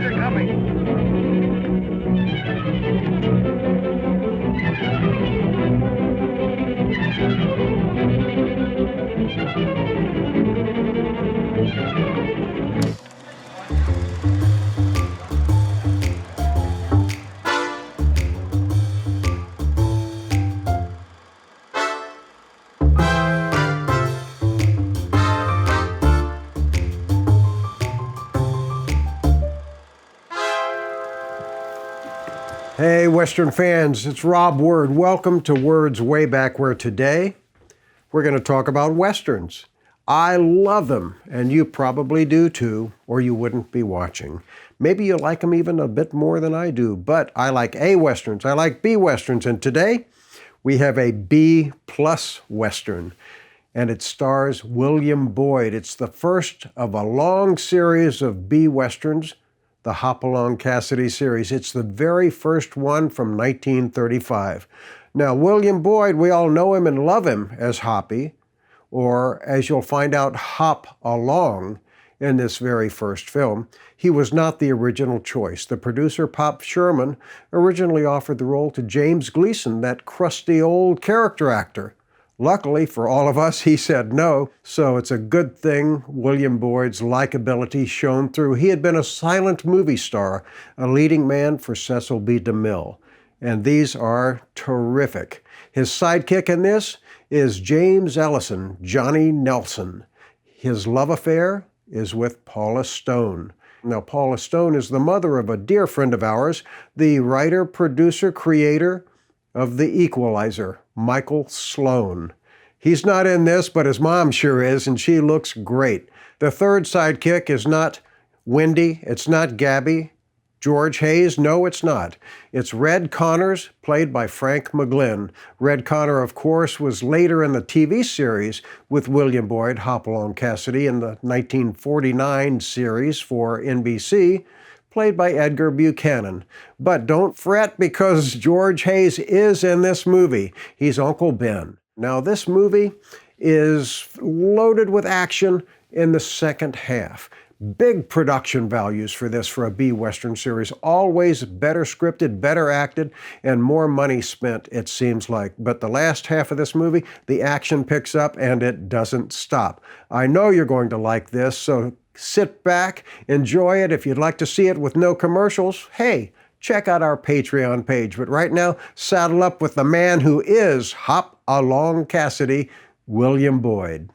they're coming. Hey, Western fans, it's Rob Word. Welcome to Word's Way Back, where today we're going to talk about Westerns. I love them, and you probably do too, or you wouldn't be watching. Maybe you like them even a bit more than I do, but I like A Westerns, I like B Westerns, and today we have a B plus Western, and it stars William Boyd. It's the first of a long series of B Westerns, the Hopalong Cassidy series. It's the very first one from 1935. Now, William Boyd, we all know him and love him as Hoppy, or as you'll find out, Hop Along in this very first film. He was not the original choice. The producer, Pop Sherman, originally offered the role to James Gleason, that crusty old character actor. Luckily for all of us, he said no, so it's a good thing William Boyd's likability shone through. He had been a silent movie star, a leading man for Cecil B. DeMille, and these are terrific. His sidekick in this is James Ellison, Johnny Nelson. His love affair is with Paula Stone. Now, Paula Stone is the mother of a dear friend of ours, the writer, producer, creator of The Equalizer, Michael Sloan. He's not in this, but his mom sure is, and she looks great. The third sidekick is not Wendy, it's not Gabby, George Hayes, no, it's not. It's Red Connors, played by Frank McGlynn. Red Connor, of course, was later in the TV series with William Boyd, Hopalong Cassidy, in the 1949 series for NBC, played by Edgar Buchanan. But don't fret, because George Hayes is in this movie. He's Uncle Ben. Now, this movie is loaded with action in the second half. Big production values for this for a B-Western series. Always better scripted, better acted, and more money spent, it seems like. But the last half of this movie, the action picks up and it doesn't stop. I know you're going to like this, so sit back, enjoy it. If you'd like to see it with no commercials, hey, check out our Patreon page. But right now, saddle up with the man who is Hop Along Cassidy, William Boyd.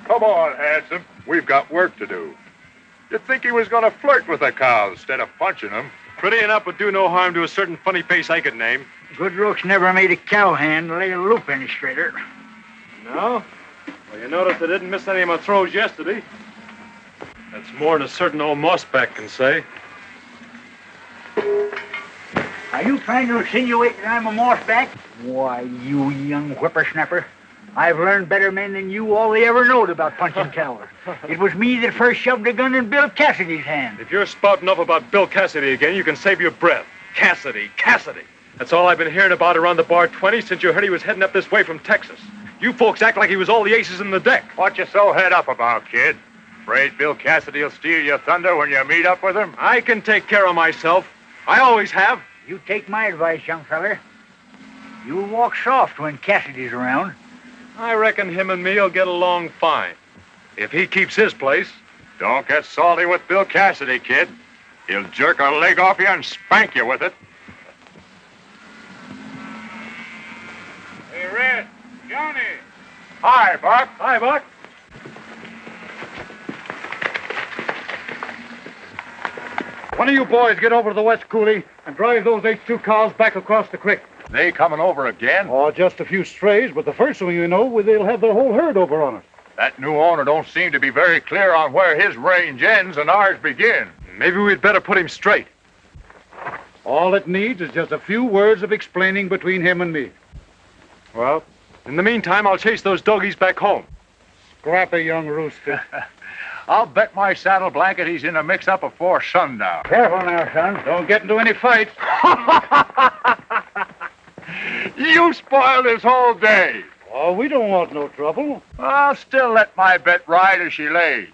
Come on, handsome. We've got work to do. You'd think he was going to flirt with the cows instead of punching them. Pretty enough would do no harm to a certain funny face I could name. Good looks never made a cowhand lay a loop any straighter. No? Well, you notice I didn't miss any of my throws yesterday. That's more than a certain old mossback can say. Are you trying to insinuate that I'm a mossback? Why, you young whippersnapper. I've learned better men than you all they ever knowed about punching cows. It was me that first shoved a gun in Bill Cassidy's hand. If you're spouting off about Bill Cassidy again, you can save your breath. Cassidy. That's all I've been hearing about around the bar 20 since you heard he was heading up this way from Texas. You folks act like he was all the aces in the deck. What you so head up about, kid? Afraid Bill Cassidy will steal your thunder when you meet up with him? I can take care of myself. I always have. You take my advice, young feller. You walk soft when Cassidy's around. I reckon him and me'll get along fine. If he keeps his place. Don't get salty with Bill Cassidy, kid. He'll jerk a leg off you and spank you with it. Hey, Red, Johnny. Hi, Buck. Hi, Buck. One of you boys get over to the West Coulee and drive those H2 cows back across the creek. They coming over again? Oh, just a few strays, but the first thing you know, they'll have their whole herd over on us. That new owner don't seem to be very clear on where his range ends and ours begin. Maybe we'd better put him straight. All it needs is just a few words of explaining between him and me. Well, in the meantime, I'll chase those doggies back home. Scrappy young rooster. I'll bet my saddle blanket he's in a mix-up before sundown. Careful now, son. Don't get into any fights. You spoiled his whole day. Oh, we don't want no trouble. I'll still let my bet ride as she lays.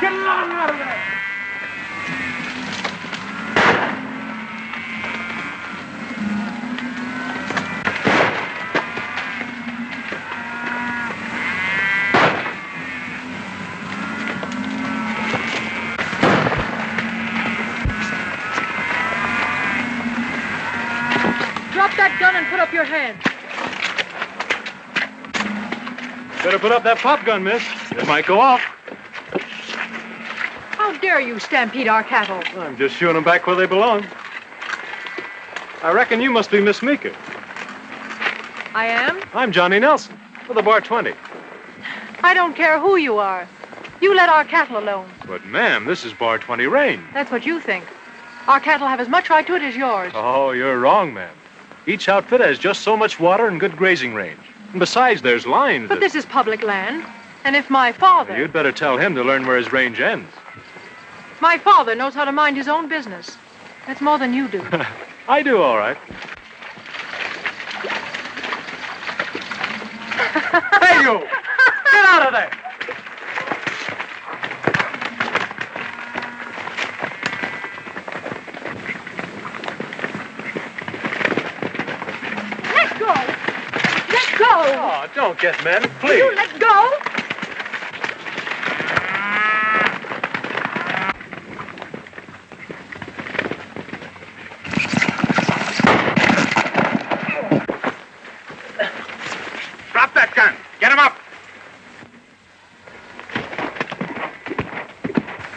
Get along out of there! Drop that gun and put up your hands. Better put up that pop gun, miss. It might go off. How dare you stampede our cattle? I'm just shooing them back where they belong. I reckon you must be Miss Meeker. I am? I'm Johnny Nelson, for the Bar 20. I don't care who you are. You let our cattle alone. But, ma'am, this is Bar 20 range. That's what you think. Our cattle have as much right to it as yours. Oh, you're wrong, ma'am. Each outfit has just so much water and good grazing range. And besides, there's lines. But this is public land. And if my father... You'd better tell him to learn where his range ends. My father knows how to mind his own business. That's more than you do. I do, all right. Hey, you! Get out of there! Let go! Let go! Oh, don't get men, Will please. you let go? Drop that gun. Get him up.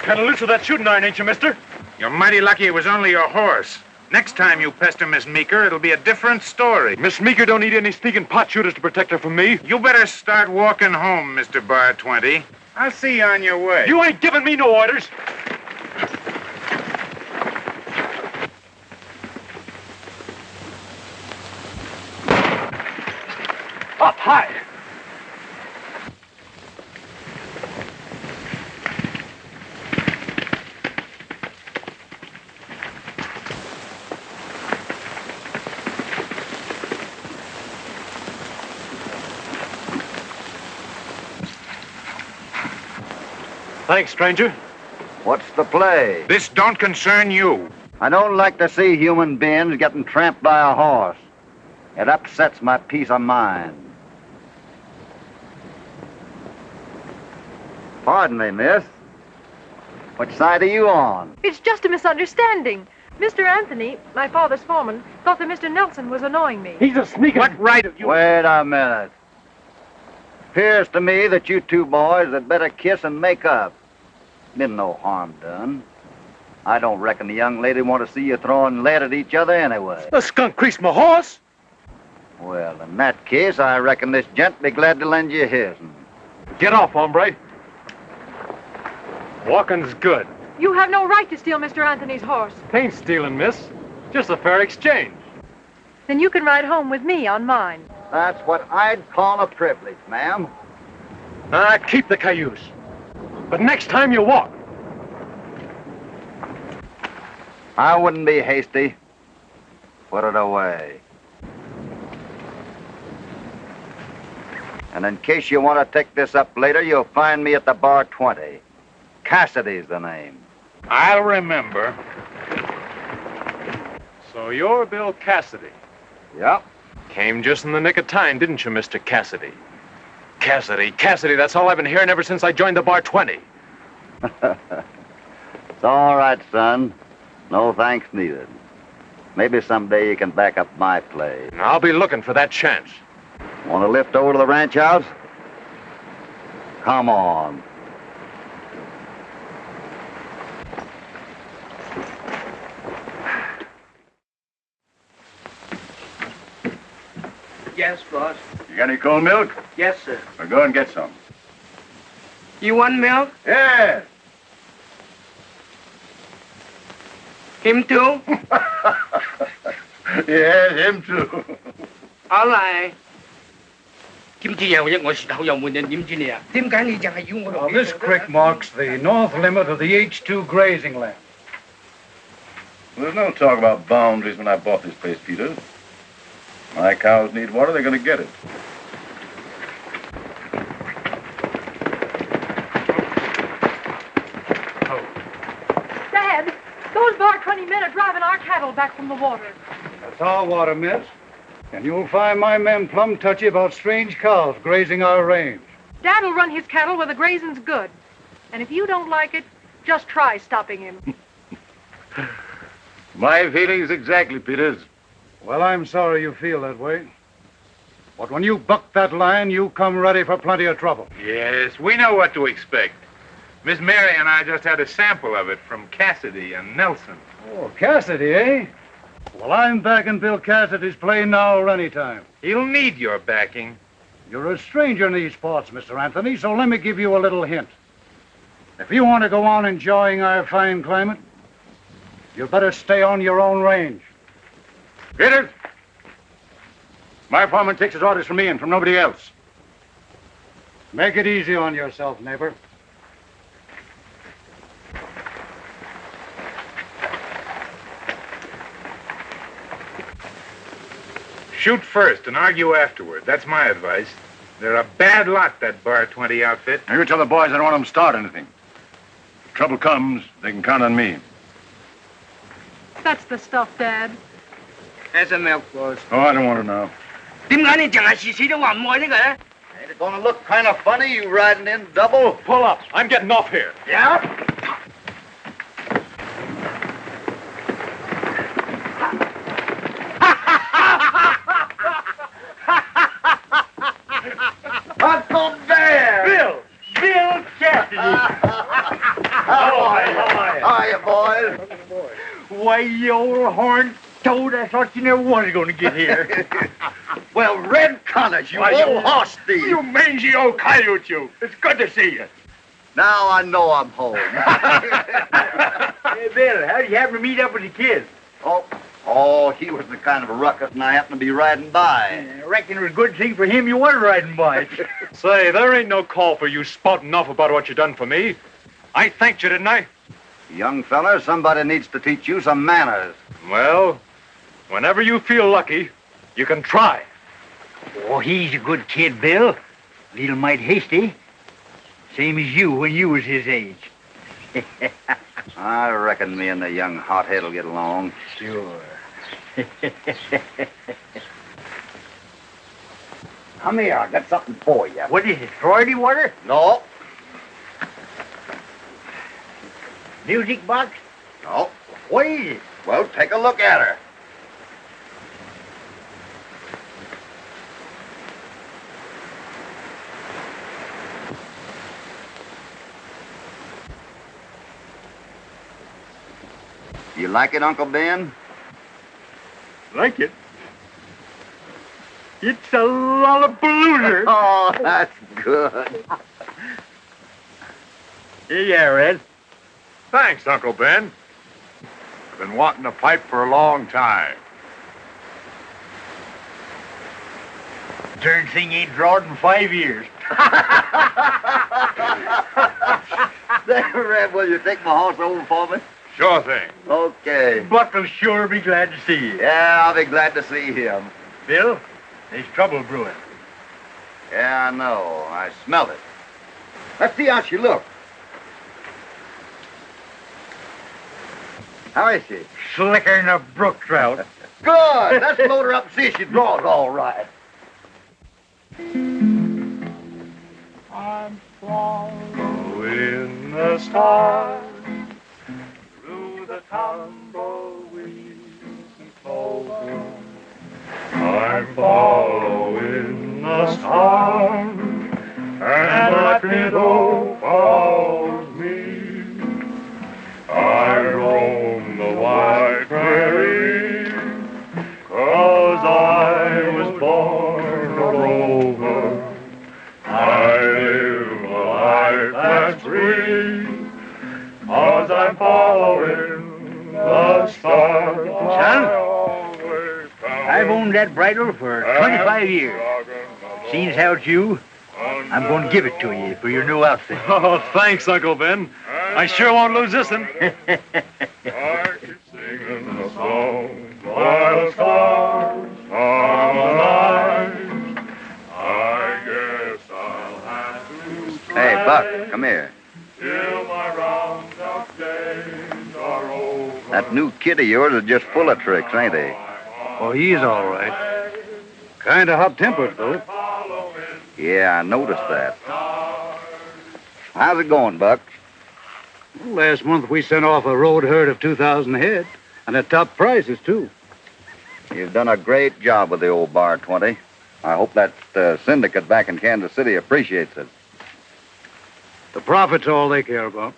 Kind of loose with that shooting iron, ain't you, mister? You're mighty lucky it was only your horse. Next time you pester Miss Meeker, it'll be a different story. Miss Meeker don't need any sneaking pot shooters to protect her from me. You better start walking home, Mr. Bar 20. I'll see you on your way. You ain't giving me no orders. Up high. Thanks, stranger. What's the play? This don't concern you. I don't like to see human beings getting tramped by a horse. It upsets my peace of mind. Pardon me, miss. Which side are you on? It's just a misunderstanding. Mr. Anthony, my father's foreman, thought that Mr. Nelson was annoying me. He's a sneaking... What right have you... Wait a minute. Appears to me that you two boys had better kiss and make up. Been no harm done. I don't reckon the young lady want to see you throwing lead at each other anyway. The skunk creased my horse. Well, in that case, I reckon this gent be glad to lend you his. Get off, hombre. Walking's good. You have no right to steal Mr. Anthony's horse. Ain't stealing, miss. Just a fair exchange. Then you can ride home with me on mine. That's what I'd call a privilege, ma'am. Keep the cayuse. But next time you walk. I wouldn't be hasty. Put it away. And in case you want to take this up later, you'll find me at the bar 20. Cassidy's the name. I'll remember. So you're Bill Cassidy. Yep. Came just in the nick of time, didn't you, Mr. Cassidy? Cassidy, that's all I've been hearing ever since I joined the bar 20. It's all right, son. No thanks needed. Maybe someday you can back up my play. And I'll be looking for that chance. Want to lift over to the ranch house? Come on. Yes, boss. You got any cold milk? Yes, sir. Well, go and get some. You want milk? Yes. Him too? Yes, him too. All right. 點知有一我舌頭又悶人點知你啊？點解你淨係要我落？ Now, this creek marks the north limit of the H2 grazing land. There's no talk about boundaries when I bought this place, Peter. My cows need water, they're going to get it. Dad, those bar 20 men are driving our cattle back from the water. That's our water, miss. And you'll find my men plumb touchy about strange cows grazing our range. Dad'll run his cattle where the grazing's good. And if you don't like it, just try stopping him. My feelings exactly, Peters. Well, I'm sorry you feel that way. But when you buck that line, you come ready for plenty of trouble. Yes, we know what to expect. Miss Mary and I just had a sample of it from Cassidy and Nelson. Oh, Cassidy, eh? Well, I'm backing Bill Cassidy's play now or any time. He'll need your backing. You're a stranger in these parts, Mr. Anthony, so let me give you a little hint. If you want to go on enjoying our fine climate, you better stay on your own range. Peters! My foreman takes his orders from me and from nobody else. Make it easy on yourself, neighbor. Shoot first and argue afterward. That's my advice. They're a bad lot, that bar 20 outfit. Now, you tell the boys I don't want them to start anything. If trouble comes, they can count on me. That's the stuff, Dad. There's a milk, boss. Oh, I don't want to know. 點解你淨係時時都話唔愛呢個咧？ Ain't it gonna look kind of funny, you riding in double? Pull up. I'm getting off here. Yeah? Uncle Bear! Bill Cassidy! How are you, boys? Why, you old horned toad, I thought you never was going to get here. Well, Red Connors, you Why, old you- horse thief. You mangy old coyote, you. It's good to see you. Now I know I'm home. Hey, Bill, how'd you happen to meet up with the kids? Oh, he was the kind of a ruckus, and I happened to be riding by. I reckon it was a good thing for him you weren't riding by. Say, there ain't no call for you spouting off about what you done for me. I thanked you, didn't I? Young fella, somebody needs to teach you some manners. Well, whenever you feel lucky, you can try. Oh, he's a good kid, Bill. Little mite hasty. Same as you when you was his age. I reckon me and the young hothead will get along. Sure. Come here, I got something for you. What is it, Florida water? No, Music box? no. What is it? Well, take a look at her. You like it, Uncle Ben? Like it? It's a lollapalooza. Oh, that's good. Here you are, Red. Thanks, Uncle Ben. I've been wanting a pipe for a long time. Darn thing ain't drawed in 5 years. Say, Red, will you take my horse over for me? Sure thing. Okay. Buck'll sure be glad to see you. Yeah, I'll be glad to see him. Bill, there's trouble brewing. Yeah, I know. I smelled it. Let's see how she looks. How is she? Slicker than a brook trout. Good. Let's load her up and see if she draws all right. I'm following the stars through the tumbleweeds and clover. I'm following the stars, and that fiddle follows me. I roam the wide prairie, 'cause I was born a rover. I live a life that's free, 'cause I'm following the stars. Son, I've owned that bridle for 25 years. Seeing how it's you, I'm going to give it to you for your new outfit. Oh, thanks, Uncle Ben. I sure won't lose this one. I keep singing the song while the stars are alive. I guess I'll have to strive. Hey, Buck, come here. Till my round-up days are over. That new kid of yours is just full of tricks, ain't he? Oh, he's all right. Kind of hot-tempered, though. Yeah, I noticed that. How's it going, Buck? Last month we sent off a road herd of 2,000 head, and at top prices, too. You've done a great job with the old Bar 20. I hope that syndicate back in Kansas City appreciates it. The profit's all they care about.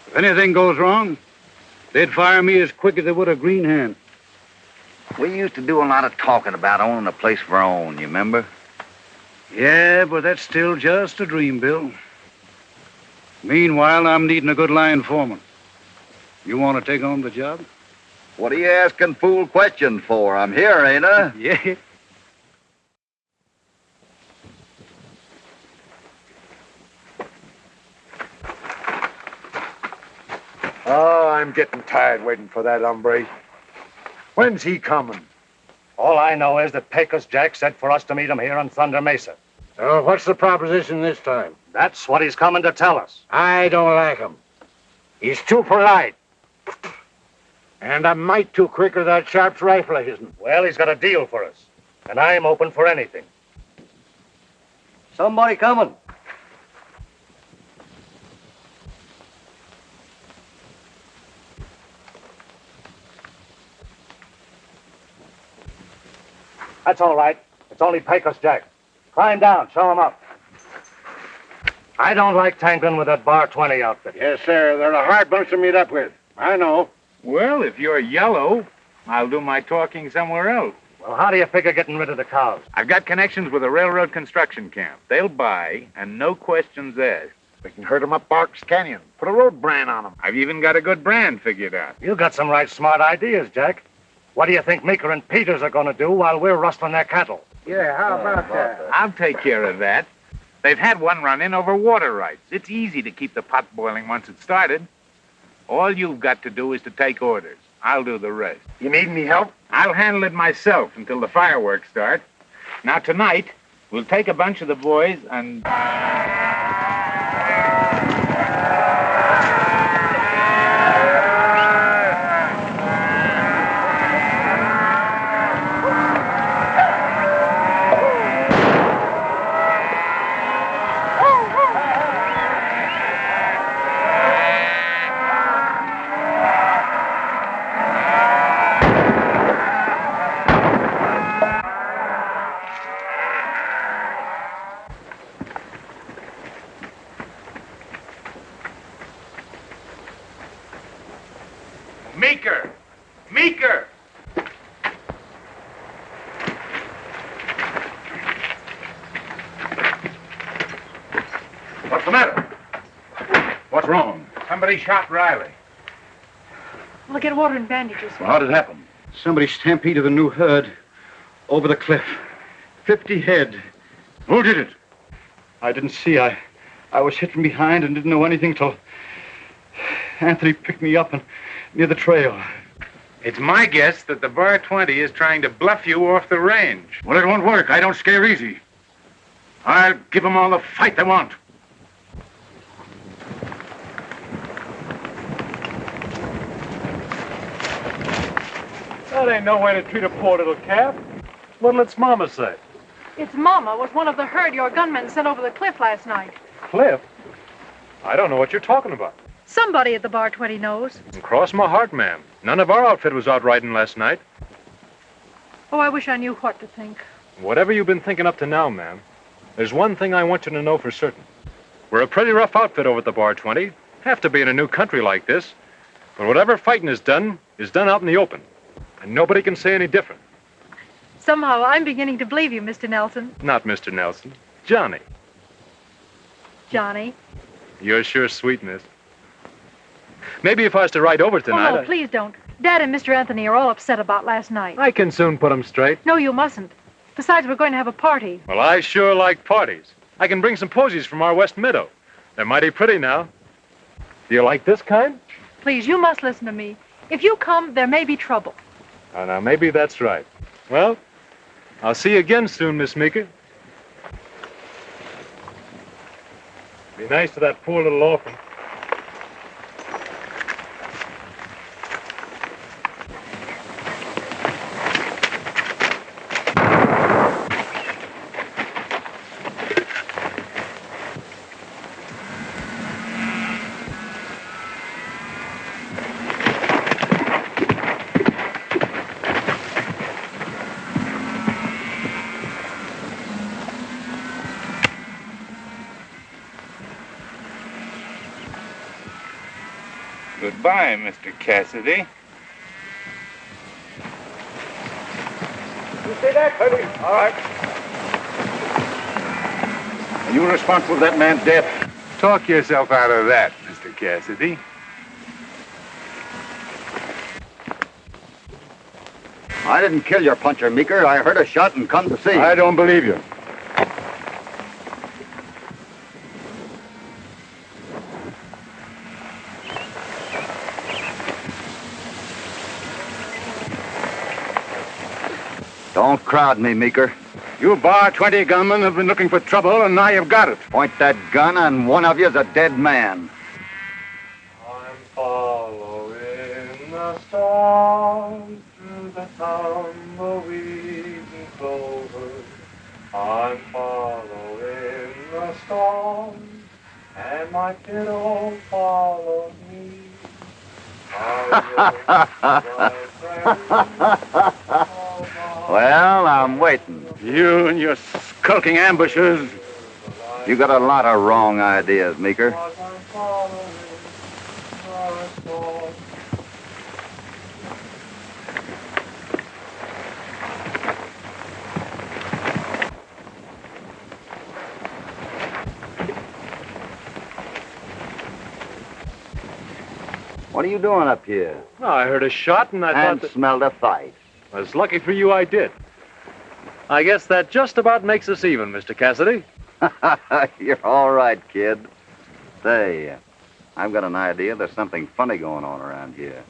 If anything goes wrong, they'd fire me as quick as they would a green hen. We used to do a lot of talking about owning a place of our own, you remember? Yeah, but that's still just a dream, Bill. Meanwhile, I'm needing a good line foreman. You want to take on the job? What are you asking fool questions for? I'm here, ain't I? Yeah. Oh, I'm getting tired waiting for that hombre. When's he coming? All I know is that Pecos Jack said for us to meet him here on Thunder Mesa. So what's the proposition this time? That's what he's coming to tell us. I don't like him. He's too polite. And a mite too quick with that Sharp's rifle of his'n. Well, he's got a deal for us, and I'm open for anything. Somebody coming. That's all right. It's only Pecos Jack. Climb down, show him up. I don't like tangling with that Bar 20 outfit. Yes, sir. They're a hard bunch to meet up with. I know. Well, if you're yellow, I'll do my talking somewhere else. Well, how do you figure getting rid of the cows? I've got connections with a railroad construction camp. They'll buy, and no questions asked. We can herd 'em up Barks Canyon. Put a road brand on 'em. I've even got a good brand figured out. You got some right smart ideas, Jack. What do you think Meeker and Peters are going to do while we're rustling their cattle? Yeah, how about that? I'll take care of that. They've had one run-in over water rights. It's easy to keep the pot boiling once it's started. All you've got to do is to take orders. I'll do the rest. You need any help? I'll handle it myself until the fireworks start. Now, tonight, we'll take a bunch of the boys and... Meeker! Meeker! What's the matter? What's wrong? Somebody shot Riley. I'll get water and bandages. Well, how'd it happen? Somebody stampeded the new herd over the cliff. 50 head. Who did it? I didn't see. I was hit from behind and didn't know anything till Anthony picked me up near the trail. It's my guess that the Bar 20 is trying to bluff you off the range. Well, it won't work. I don't scare easy. I'll give them all the fight they want. That ain't no way to treat a poor little calf. What'll its mama say? Its mama was one of the herd your gunmen sent over the cliff last night. Cliff? I don't know what you're talking about. Somebody at the Bar 20 knows. Cross my heart, ma'am. None of our outfit was out riding last night. Oh, I wish I knew what to think. Whatever you've been thinking up to now, ma'am, there's one thing I want you to know for certain. We're a pretty rough outfit over at the Bar 20. Have to be in a new country like this. But whatever fighting is done out in the open. And nobody can say any different. Somehow I'm beginning to believe you, Mr. Nelson. Not Mr. Nelson. Johnny. Johnny. You're sure sweet, miss. Maybe if I was to ride over tonight... Oh, no, please don't. Dad and Mr. Anthony are all upset about last night. I can soon put them straight. No, you mustn't. Besides, we're going to have a party. Well, I sure like parties. I can bring some posies from our west meadow. They're mighty pretty now. Do you like this kind? Please, you must listen to me. If you come, there may be trouble. Oh, now, maybe that's right. Well, I'll see you again soon, Miss Meeker. Be nice to that poor little orphan. Goodbye, Mr. Cassidy. You see that, Curly? All right. Are you responsible for that man's death? Talk yourself out of that, Mr. Cassidy. I didn't kill your puncher, Meeker. I heard a shot and come to see. I don't believe you. Don't crowd me, Meeker. You Bar 20 gunmen have been looking for trouble, and now you've got it. Point that gun, and one of you's a dead man. I'm following the stars through the tumbleweed and clover. I'm following the stars, and my kiddo follows me. Well, I'm waiting. You and your skulking ambushers. You got a lot of wrong ideas, Meeker. What are you doing up here? Oh, I heard a shot and I And thought that... smelled a fight. Well, it's lucky for you I did. I guess that just about makes us even, Mr. Cassidy. You're all right, kid. Say, I've got an idea there's something funny going on around here.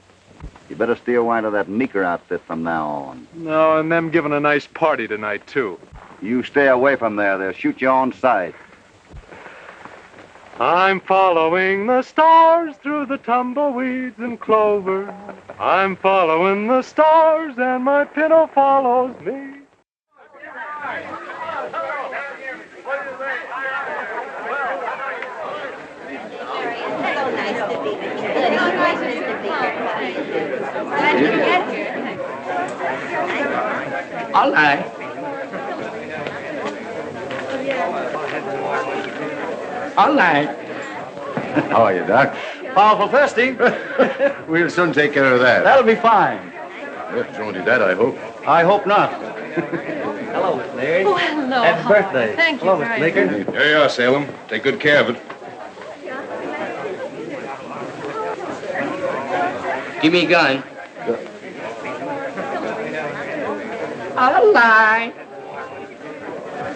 You better steer wide of that Meeker outfit from now on. No, and them giving a nice party tonight, too. You stay away from there. They'll shoot you on sight. I'm following the stars through the tumbleweeds and clover. I'm following the stars and my pinto follows me. All right. All right. How are you, Doc? Powerful thirsty. We'll soon take care of that. That'll be fine. It's only that, I hope. I hope not. Hello, Miss Mary. Oh, hello. Happy birthday. Thank you Hello, Miss very Meeker. much. Here you are, Salem. Take good care of it. Give me a gun. All right.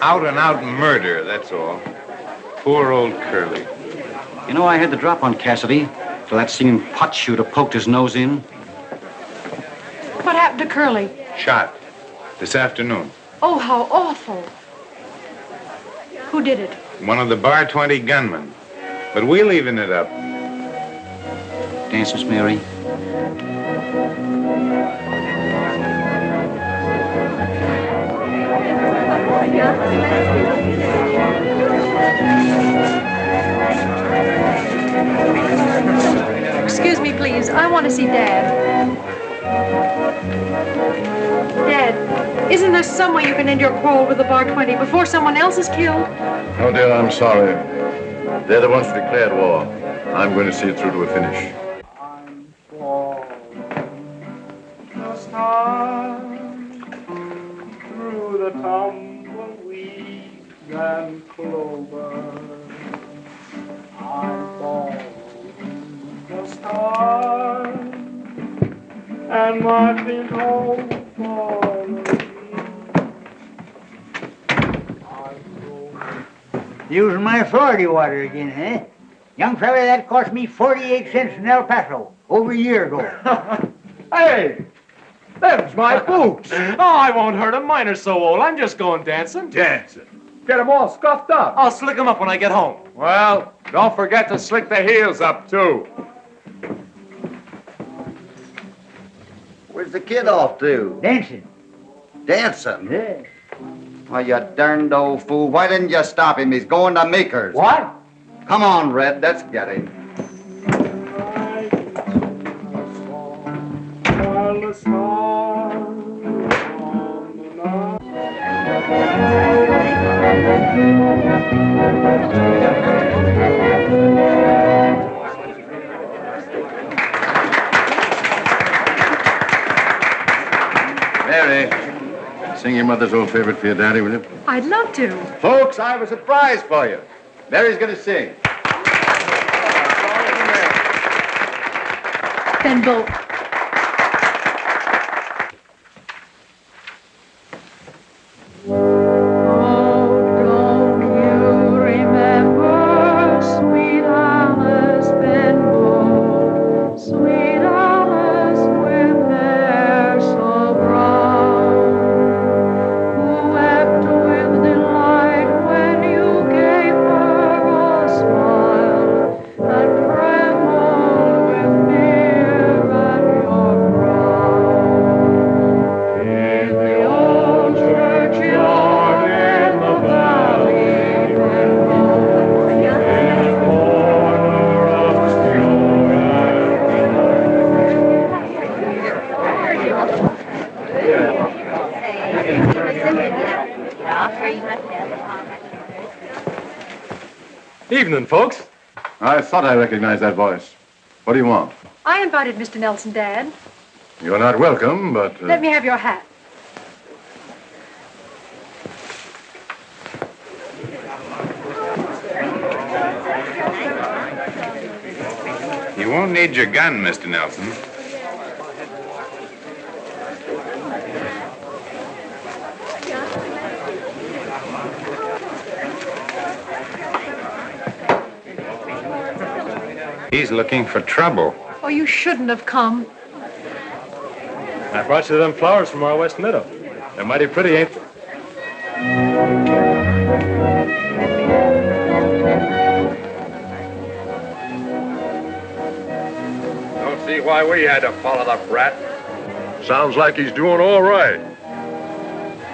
Out and out murder, that's all. Poor old Curly. You know, I had the drop on Cassidy. till that singing pot shooter poked his nose in. What happened to Curly? Shot. This afternoon. Oh, how awful. Who did it? One of the Bar 20 gunmen. But we'll even it up. Dance, Miss Mary. Excuse me, please. I want to see Dad. Dad, isn't there some way you can end your quarrel with the Bar 20 before someone else is killed? Oh, dear, I'm sorry. They're the ones who declared war. I'm going to see it through to a finish. Through the tumbleweed and clover, I'm falling the star, and marching home for Using my authority water again, eh? Young fella, that cost me 48 cents in El Paso over a year ago. Hey! Them's my boots. Oh, I won't hurt 'em. Mine are so old. I'm just going dancing. Dancing. Get 'em all scuffed up. I'll slick 'em up when I get home. Well, don't forget to slick the heels up, too. Where's the kid off to? Dancing. Dancing? Yeah. Why, you darned old fool. Why didn't you stop him? He's going to Meeker's. What? Come on, Red. Let's get him. Mary, sing your mother's old favorite for your daddy, will you? I'd love to. Folks, I have a surprise for you. Mary's going to sing. Then both. Evening, folks. I thought I recognized that voice. What do you want? I invited Mr. Nelson, Dad. You're not welcome, but... Let me have your hat. You won't need your gun, Mr. Nelson. He's looking for trouble. Oh, you shouldn't have come. I brought you them flowers from our west meadow. They're mighty pretty, ain't they? Don't see why we had to follow the brat. Sounds like he's doing all right.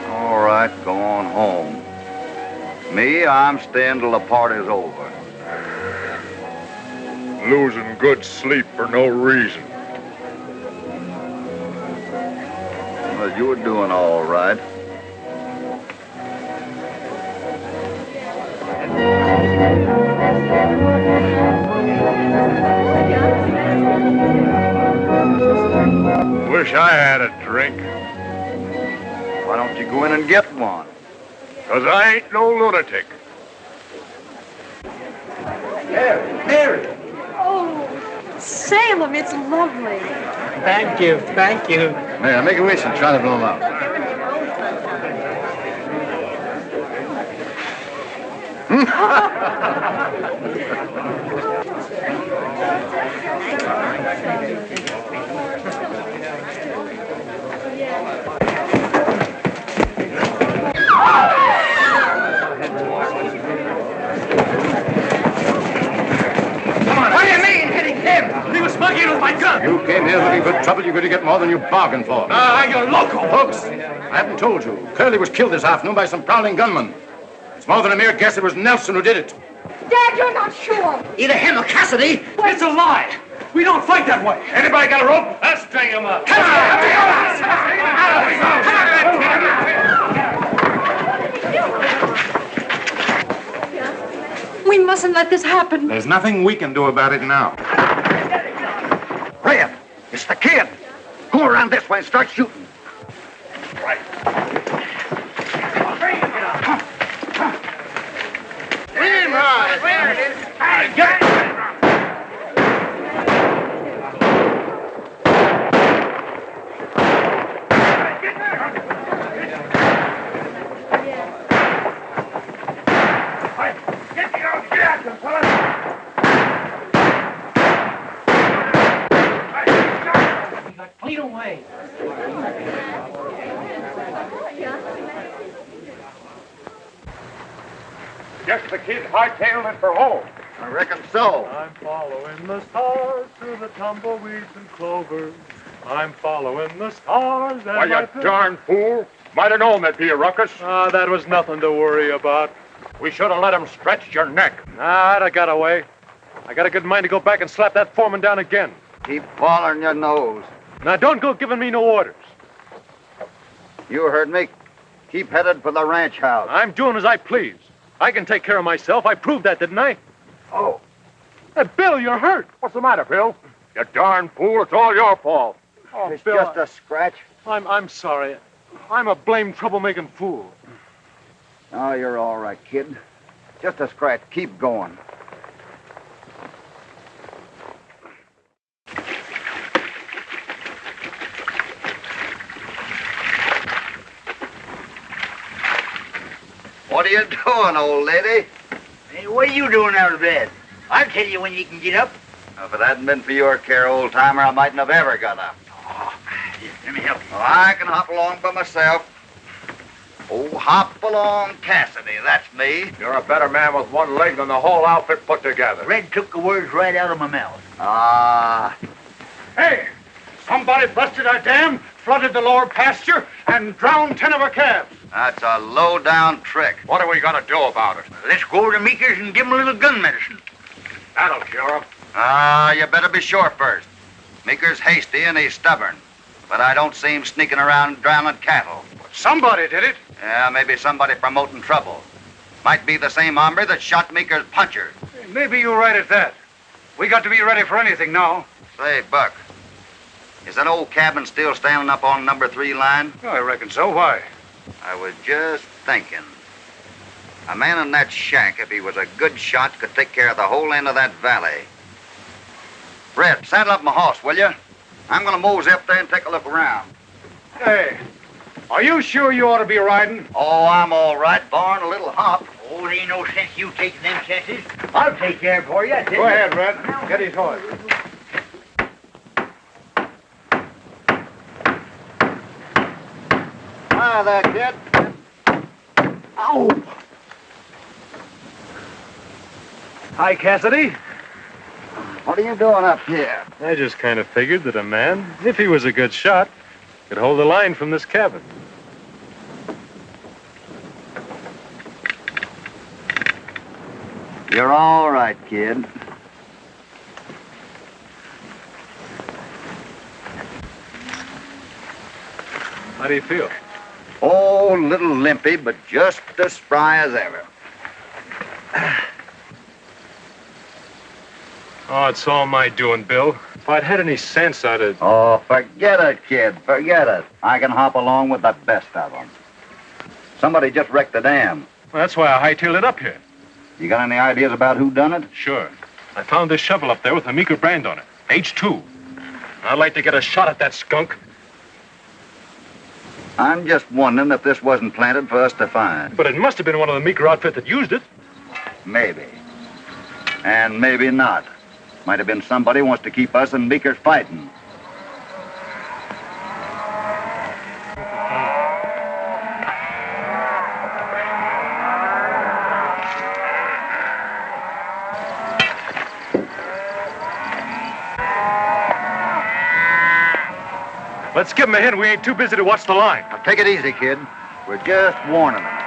All right, go on home. Me, I'm staying till the party's over. Losing good sleep for no reason. Well, you were doing all right. Wish I had a drink. Why don't you go in and get one? 'Cause I ain't no lunatic. Mary. Oh, Salem, it's lovely. Thank you, thank you. Mary, make a wish and try to blow him out. of my gun! You came here looking for trouble. You're going to get more than you bargained for. Ah, you're loco! Folks, I haven't told you. Curly was killed this afternoon by some prowling gunmen. It's more than a mere guess. It was Nelson who did it. Dad, you're not sure. Either him or Cassidy. It's a lie. We don't fight that way. Anybody got a rope? I'll string him up. Come We mustn't let this happen. There's nothing we can do about it now. Red, it's the kid. Go around this way and start shooting. Right. Aim high. There it is. Get it. Clean away. Guess the kid hightailed it for home. I reckon so. I'm following the stars through the tumbleweeds and clovers. I'm following the stars. Why, you darn fool. Might have known there'd be a ruckus. Ah, that was nothing to worry about. We should have let him stretch your neck. Nah, I got away. I got a good mind to go back and slap that foreman down again. Keep following your nose. Now, don't go giving me no orders. You heard me. Keep headed for the ranch house. I'm doing as I please. I can take care of myself. I proved that, didn't I? Oh. Hey, Bill, you're hurt. What's the matter, Bill? You darn fool. It's all your fault. Oh, it's Bill, just a scratch. I'm sorry. I'm a blamed troublemaking fool. Oh, you're all right, kid. Just a scratch. Keep going. What are you doing, old lady? Hey, what are you doing out of bed? I'll tell you when you can get up. If it hadn't been for your care, old timer, I mightn't have ever got up. Oh, here, let me help you. Well, I can hop along by myself. Oh, Hopalong Cassidy, that's me. You're a better man with one leg than the whole outfit put together. Red took the words right out of my mouth. Ah. Hey, somebody busted our dam, flooded the lower pasture, and drowned 10 of our calves. That's a low-down trick. What are we going to do about it? Let's go to Meeker's and give him a little gun medicine. That'll cure him. Ah, you better be sure first. Meeker's hasty and he's stubborn. But I don't see him sneaking around drowning cattle. Somebody did it. Yeah, maybe somebody promoting trouble. Might be the same hombre that shot Meeker's puncher. Maybe you're right at that. We got to be ready for anything now. Say, Buck, is that old cabin still standing up on number 3 line? I reckon so. Why? I was just thinking. A man in that shack, if he was a good shot, could take care of the whole end of that valley. Red, saddle up my horse, will you? I'm going to mosey up there and take a look around. Hey, are you sure you ought to be riding? Oh, I'm all right, barn a little hop. Oh, there ain't no sense you taking them chances. I'll take care for you. Go ahead, Red. Get his horse. Hi there, kid. Ow! Hi, Cassidy. What are you doing up here? I just kind of figured that a man, if he was a good shot, could hold the line from this cabin. You're all right, kid. How do you feel? Oh, a little limpy, but just as spry as ever. Oh, it's all my doing, Bill. If I'd had any sense, I'd have... Oh, forget it, kid. Forget it. I can hop along with the best of them. Somebody just wrecked the dam. Well, that's why I hightailed it up here. You got any ideas about who done it? Sure. I found this shovel up there with a Meeker brand on it. H2. I'd like to get a shot at that skunk. I'm just wondering if this wasn't planted for us to find. But it must have been one of the Meeker outfit that used it. Maybe. And maybe not. Might have been somebody who wants to keep us and Meekers fighting. Let's give them a hint. We ain't too busy to watch the line. Now, take it easy, kid. We're just warning them.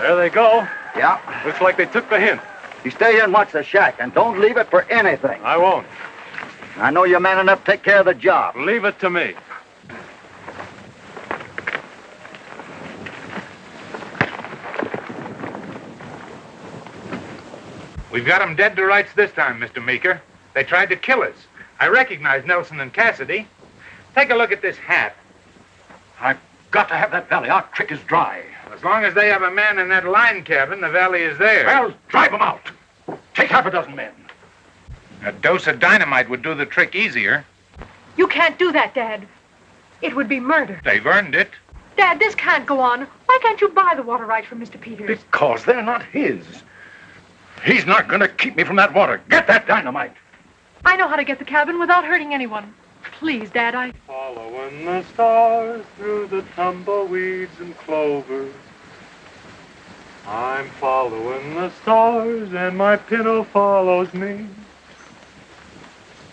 There they go. Yeah. Looks like they took the hint. You stay here and watch the shack, and don't leave it for anything. I won't. I know you're man enough to take care of the job. Leave it to me. We've got them dead to rights this time, Mr. Meeker. They tried to kill us. I recognize Nelson and Cassidy. Take a look at this hat. I've got to have that valley. Our trick is dry. As long as they have a man in that line cabin, the valley is theirs. Well, drive them out. Take half a dozen men. A dose of dynamite would do the trick easier. You can't do that, Dad. It would be murder. They've earned it. Dad, this can't go on. Why can't you buy the water rights from Mr. Peters? Because they're not his. He's not going to keep me from that water. Get that dynamite. I know how to get the cabin without hurting anyone. Please, Dad, I... Following the stars through the tumbleweeds and clover. I'm following the stars and my pinto follows me.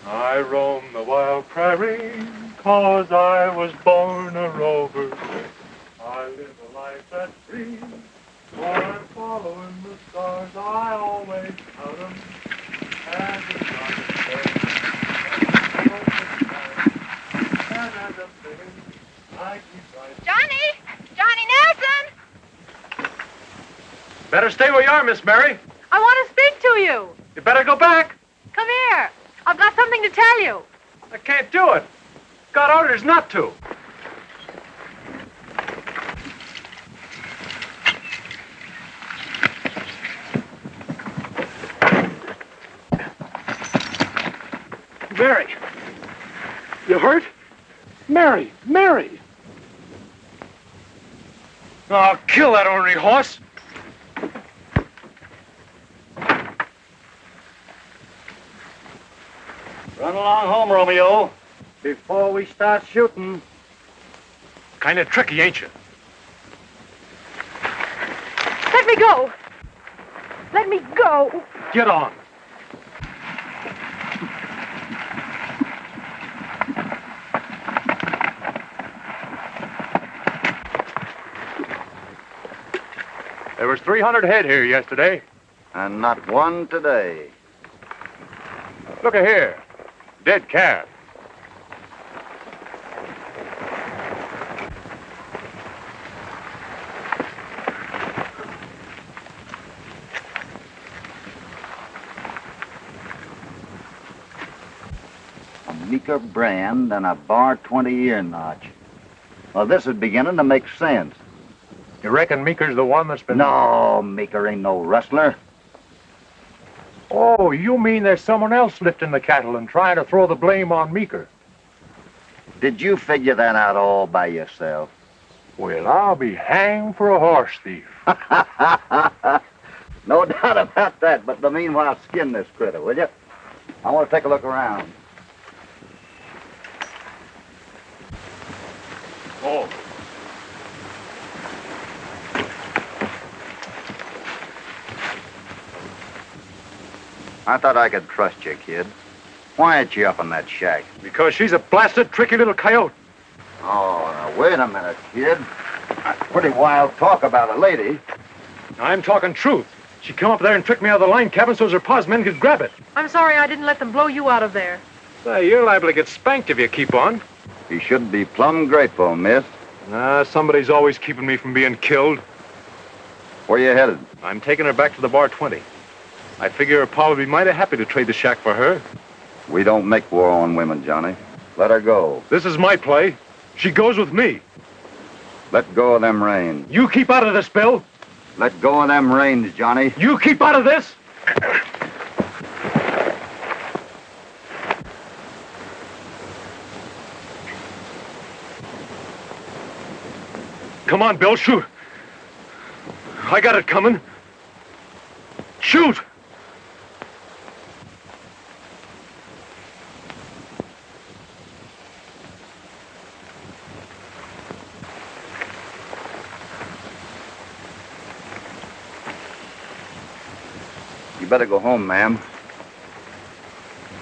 I roam the wild prairie 'cause I was born a rover. I live a life that's free. For I'm following the stars, I always count 'em as a Johnny Nelson! Better stay where you are, Miss Mary. I want to speak to you. You better go back. Come here. I've got something to tell you. I can't do it. Got orders not to. Mary. You hurt? Mary. Mary. I'll kill that ornery horse. Run along home, Romeo, before we start shooting. Kind of tricky, ain't you? Let me go. Let me go. Get on. There was 300 head here yesterday. And not one today. Look at here. Dead calf. A Meeker brand and a bar 20 ear notch. Well, this is beginning to make sense. You reckon Meeker's the one that's been... No, Meeker ain't no rustler. Oh, you mean there's someone else lifting the cattle and trying to throw the blame on Meeker? Did you figure that out all by yourself? Well, I'll be hanged for a horse thief. No doubt about that, but the meanwhile, skin this critter, will you? I want to take a look around. Oh. I thought I could trust you, kid. Why ain't you up in that shack? Because she's a blasted, tricky little coyote. Oh, now, wait a minute, kid. That's pretty wild talk about a lady. I'm talking truth. She come up there and tricked me out of the line cabin so her pa's men could grab it. I'm sorry I didn't let them blow you out of there. Say, you're liable to get spanked if you keep on. You should be plumb grateful, miss. Somebody's always keeping me from being killed. Where you headed? I'm taking her back to the bar 20. I figure her pa would be mighty happy to trade the shack for her. We don't make war on women, Johnny. Let her go. This is my play. She goes with me. Let go of them reins. You keep out of this, Bill. Let go of them reins, Johnny. You keep out of this. Come on, Bill, shoot. I got it coming. Shoot! You better go home, ma'am.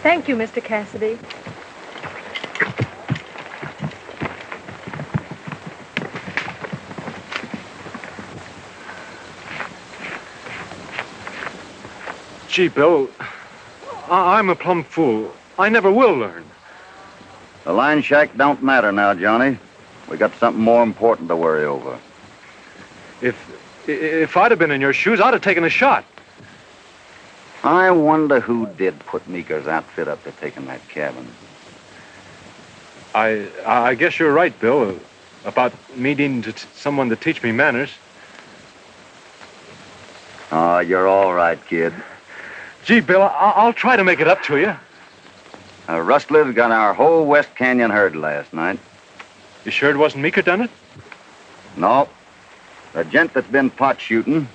Thank you, Mr. Cassidy. Gee, Bill, I'm a plumb fool. I never will learn. The line shack don't matter now, Johnny. We got something more important to worry over. If I'd have been in your shoes, I'd have taken a shot. I wonder who did put Meeker's outfit up to taking that cabin. I guess you're right, Bill, about needing someone to teach me manners. Oh, you're all right, kid. Gee, Bill, I'll try to make it up to you. Rustlers got our whole West Canyon herd last night. You sure it wasn't Meeker done it? No. The gent that's been pot shooting,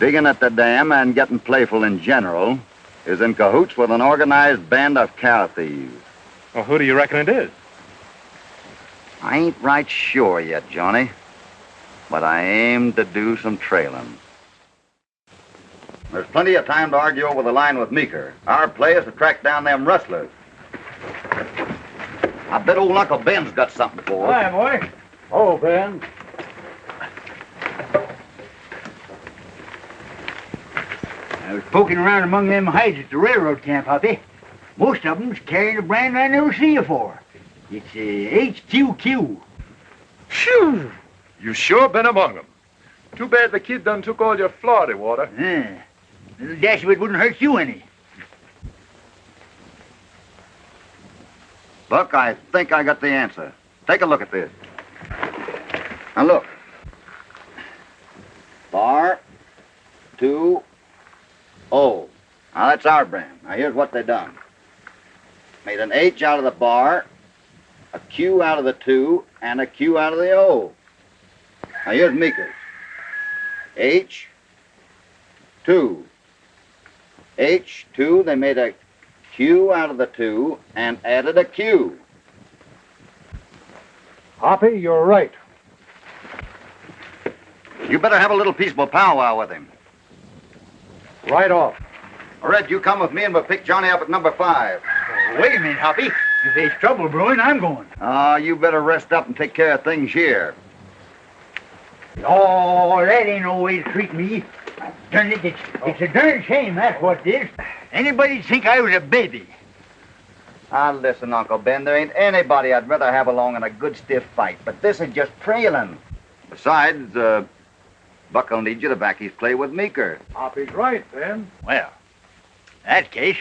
digging at the dam, and getting playful in general is in cahoots with an organized band of cow thieves. Well, who do you reckon it is? I ain't right sure yet, Johnny. But I aim to do some trailing. There's plenty of time to argue over the line with Meeker. Our play is to track down them rustlers. I bet old Uncle Ben's got something for us. Hi, boy. Oh, Ben. I was poking around among them hides at the railroad camp, Hoppy. Most of them's carrying a brand I never seen before. It's HQQ. Phew! You sure been among them. Too bad the kid done took all your Florida water. Yeah. Little dash of it wouldn't hurt you any. Look, I think I got the answer. Take a look at this. Now look. Bar 2 O. Now that's our brand. Now here's what they done. Made an H out of the bar, a Q out of the 2, and a Q out of the O. Now here's Meeker's. H 2. H2, they made a Q out of the 2 and added a Q. Hoppy, you're right. You better have a little peaceable powwow with him. Right off. Red, you come with me and we'll pick Johnny up at number 5. Wait a minute, Hoppy. If there's trouble brewing, I'm going. You better rest up and take care of things here. Oh, that ain't no way to treat me. Darn it, it's a darn shame, that's what it is. Anybody'd think I was a baby. Listen, Uncle Ben, there ain't anybody I'd rather have along in a good stiff fight, but this is just trailing. Besides, Buck'll need you to back his play with Meeker. Hoppy's right, Ben. Well, in that case,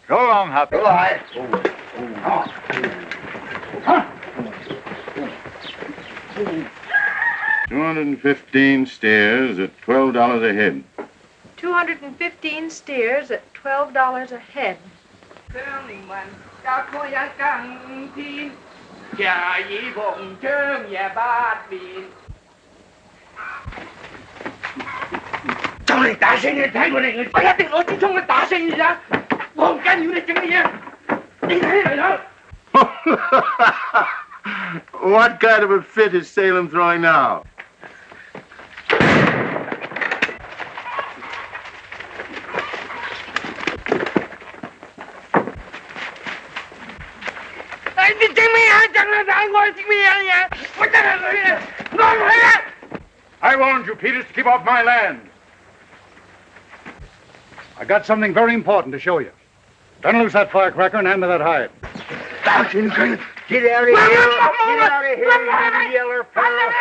so long, Hoppy. Go ahead. Huh? 215 steers at $12 a head. 215 steers at $12 a head. What kind of a fit is Salem throwing now? I warned you, Peters, to keep off my land. I got something very important to show you. Turn loose that firecracker and hand me that hide. Get out of here! Get out of here, you yeller fellow!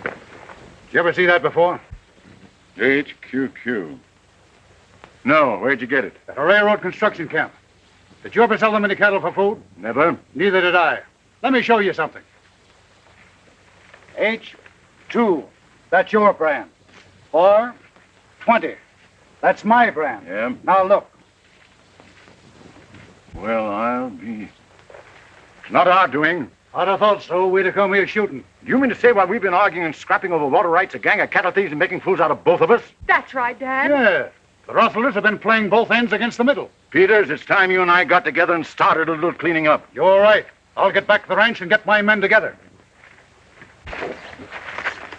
Did you ever see that before? HQQ. No, where'd you get it? At a railroad construction camp. Did you ever sell them any cattle for food? Never. Neither did I. Let me show you something. H2. That's your brand. 420. That's my brand. Yeah. Now look. Well, I'll be... It's not our doing. I'd have thought so. We'd have come here shooting. You mean to say while we've been arguing and scrapping over water rights, a gang of cattle thieves and making fools out of both of us? That's right, Dad. Yeah. The Rustlers have been playing both ends against the middle. Peters, it's time you and I got together and started a little cleaning up. You're right. I'll get back to the ranch and get my men together.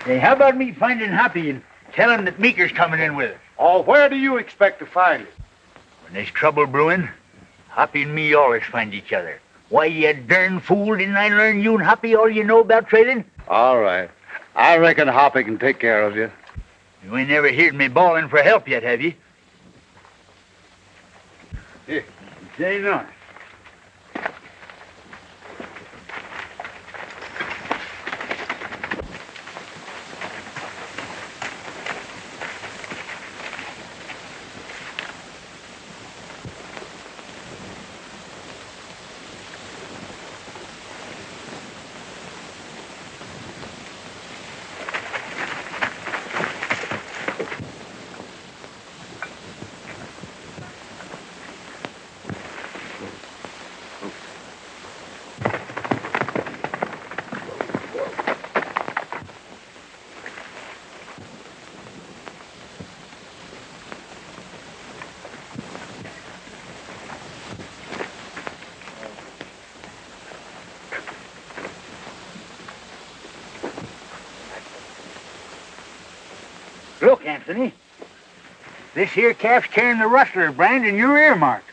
Hey, how about me finding Hoppy and tell him that Meeker's coming in with us? Oh, where do you expect to find him? When there's trouble brewing, Hoppy and me always find each other. Why, you darn fool, didn't I learn you and Hoppy all you know about trading? All right. I reckon Hoppy can take care of you. You ain't never heard me bawling for help yet, have you? Here, say nothing. Look, Anthony. This here calf's carrying the Rustler brand and you're earmarked.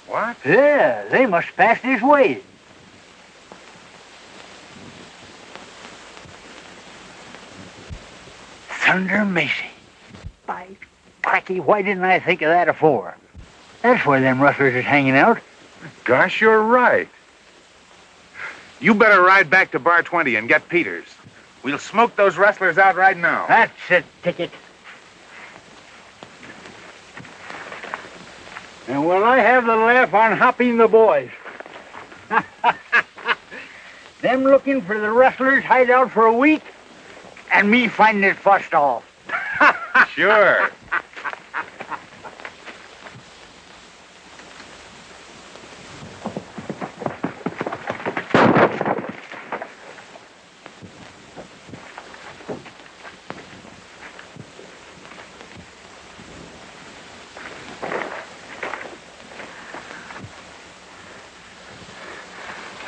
What? Yeah, they must pass this way. Thunder Mesa. By cracky, why didn't I think of that afore? That's where them Rustlers is hanging out. Gosh, you're right. You better ride back to Bar 20 and get Peters. We'll smoke those Rustlers out right now. That's a ticket. And will I have the laugh on Hoppy and the boys? Them looking for the Rustlers' hideout for a week, and me finding it fussed off. Sure.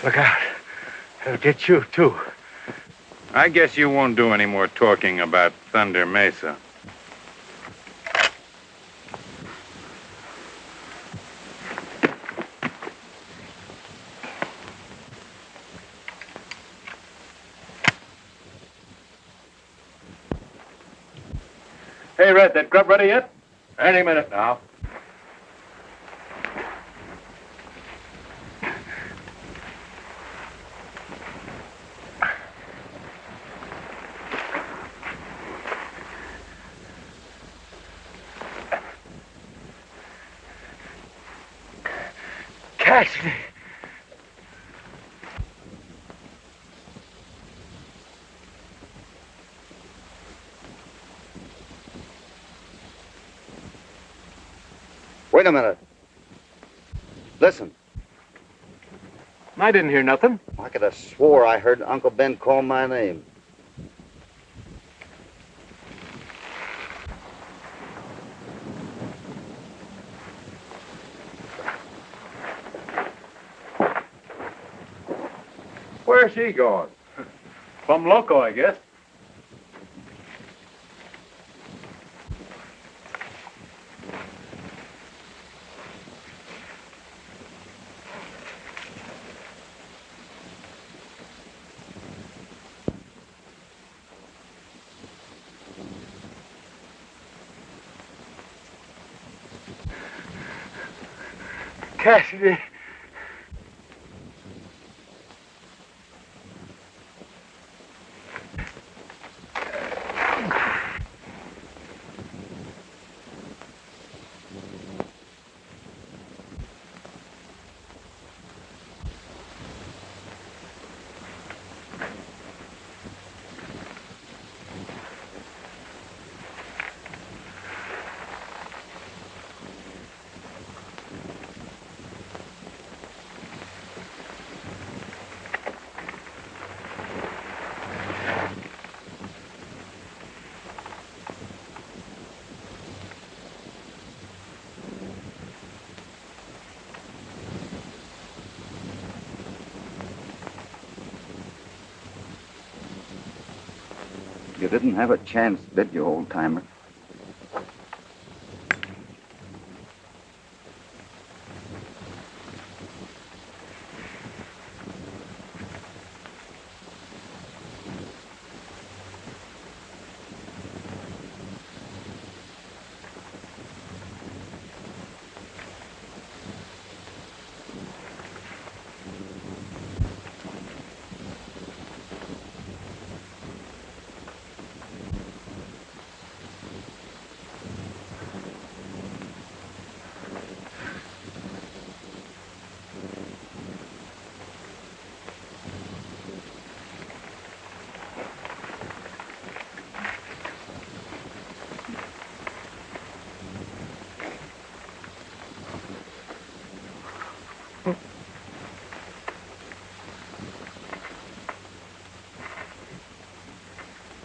Look out. It'll get you, too. I guess you won't do any more talking about Thunder Mesa. Hey, Red, that grub ready yet? Any minute now. Cassidy. Wait a minute. Listen. I didn't hear nothing. I could have swore I heard Uncle Ben call my name. Where's he going? Plum loco, I guess. Cassidy. You didn't have a chance, did you, old-timer?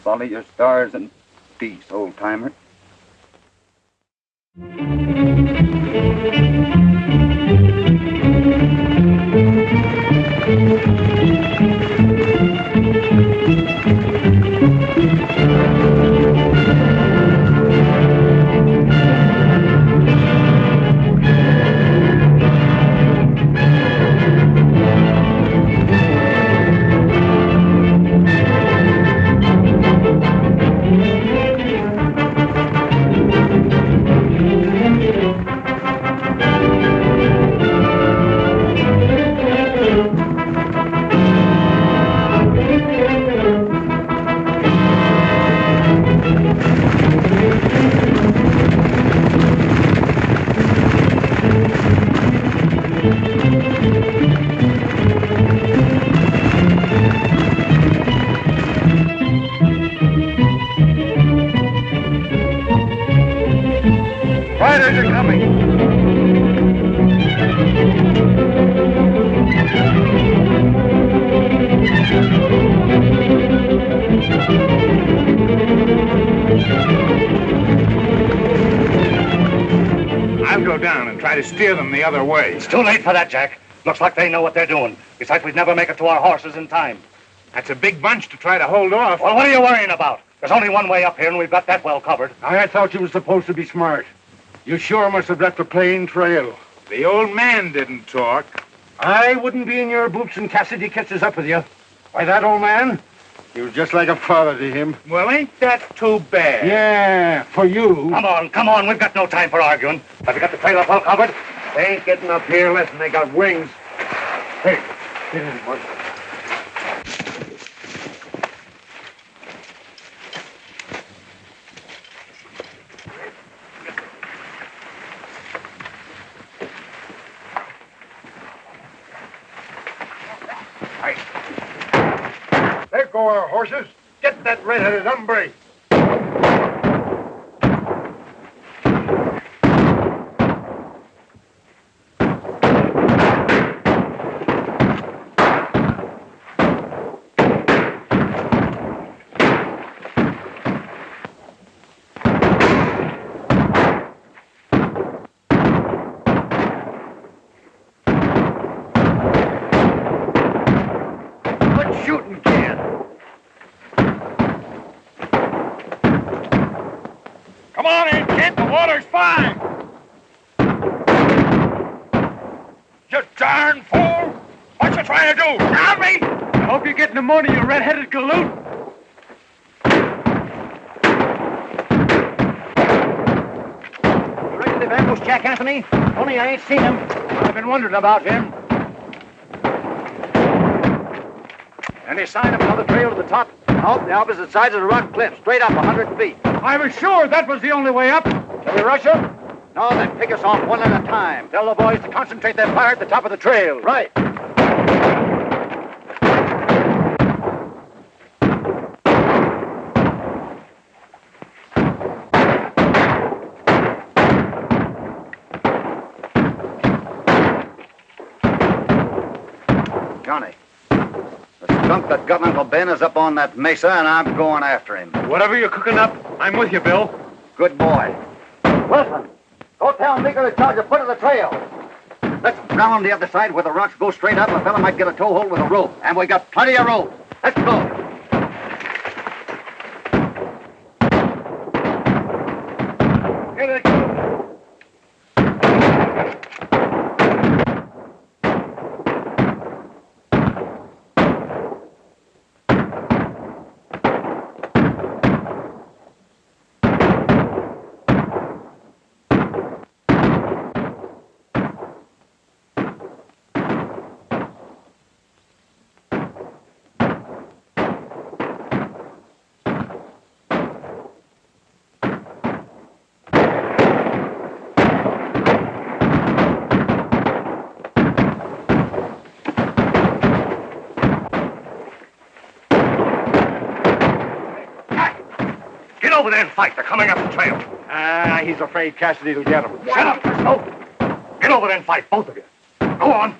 Follow your stars in peace, old-timer. Riders are coming. I'll go down and try to steer them the other way. It's too late for that, Jack. Looks like they know what they're doing. Besides, we'd never make it to our horses in time. That's a big bunch to try to hold off. Well, what are you worrying about? There's only one way up here, and we've got that well covered. I thought you were supposed to be smart. You sure must have left a plain trail. The old man didn't talk. I wouldn't be in your boots and Cassidy catches up with you. Why, that old man, he was just like a father to him. Well, ain't that too bad? Yeah, for you. Come on. We've got no time for arguing. Have you got the trailer well covered? They ain't getting up here unless they got wings. Hey, get in, boy. There go our horses. Get that red-headed hombre. Come on in, kid. The water's fine. You darn fool. What you trying to do? Drown me? I hope you get pneumonia, you red-headed galoot. You reckon they've ambushed Jack Anthony? Only I ain't seen him. I've been wondering about him. Any sign of another trail to the top? Out the opposite sides of the rock cliff, straight up 100 feet. I was sure that was the only way up. Shall we rush them? No, then pick us off one at a time. Tell the boys to concentrate their fire at the top of the trail. Right. Johnny. The skunk that got Uncle Ben is up on that mesa, and I'm going after him. Whatever you're cooking up, I'm with you, Bill. Good boy. Wilson, go tell Meeker to charge a foot of the trail. Let's round the other side where the rocks go straight up. A fella might get a toe hold with a rope, and we got plenty of rope. Let's go. over there and fight. They're coming up the trail. He's afraid Cassidy will get him. Shut up, Frisco. Get over there and fight, both of you. Go on.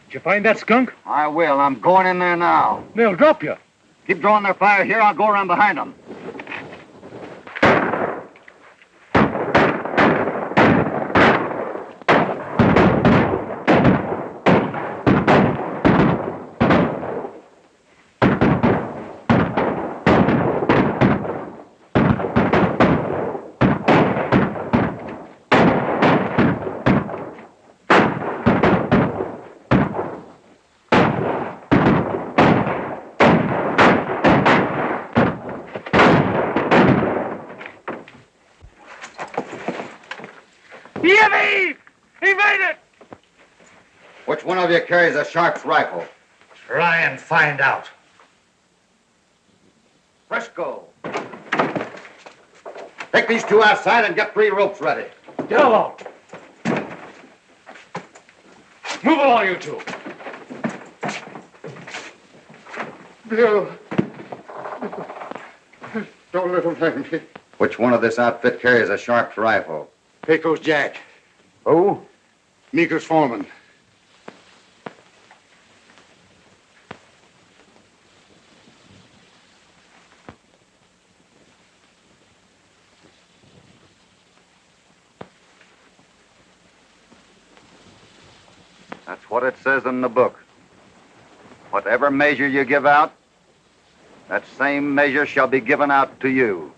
Did you find that skunk? I will. I'm going in there now. They'll drop you. Keep drawing their fire here. I'll go around behind them. Gabby! He made it! Which one of you carries a sharp's rifle? Try and find out. Frisco. Take these two outside and get 3 ropes ready. Get along. Move along, you two. Bill. Don't let him hang me. Which one of this outfit carries a sharp's rifle? Pecos Jack. Who? Meeker's foreman. That's what it says in the book. Whatever measure you give out, that same measure shall be given out to you.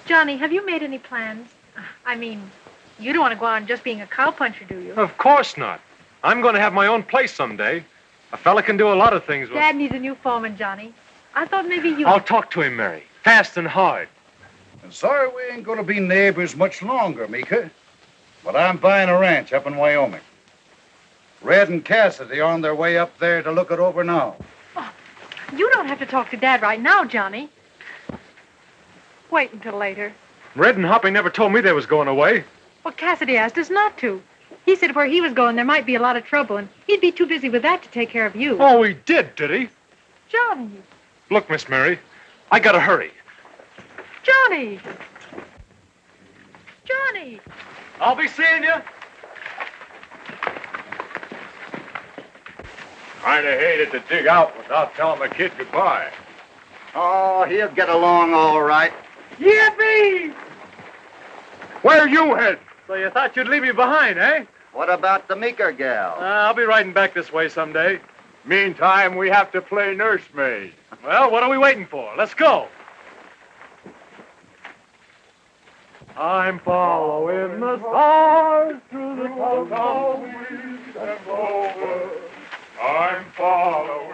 Johnny, have you made any plans? I mean, you don't want to go on just being a cowpuncher, do you? Of course not. I'm going to have my own place someday. A fella can do a lot of things. Dad needs a new foreman, Johnny. I thought maybe you... I'll talk to him, Mary. Fast and hard. And sorry we ain't going to be neighbors much longer, Mika. But I'm buying a ranch up in Wyoming. Red and Cassidy are on their way up there to look it over now. Oh, you don't have to talk to Dad right now, Johnny. Wait until later. Red and Hoppy never told me they was going away. Well, Cassidy asked us not to. He said where he was going there might be a lot of trouble, and he'd be too busy with that to take care of you. Oh, he did he? Johnny. Look, Miss Mary, I gotta hurry. Johnny! Johnny! I'll be seeing you. Kind of hated to dig out without telling the kid goodbye. Oh, he'll get along all right. Yippee! Where you head? So you thought you'd leave me behind, eh? What about the Meeker gal? I'll be riding back this way someday. Meantime, we have to play nursemaid. Well, what are we waiting for? Let's go. I'm following the stars through the tunnel, weeds and clover. I'm following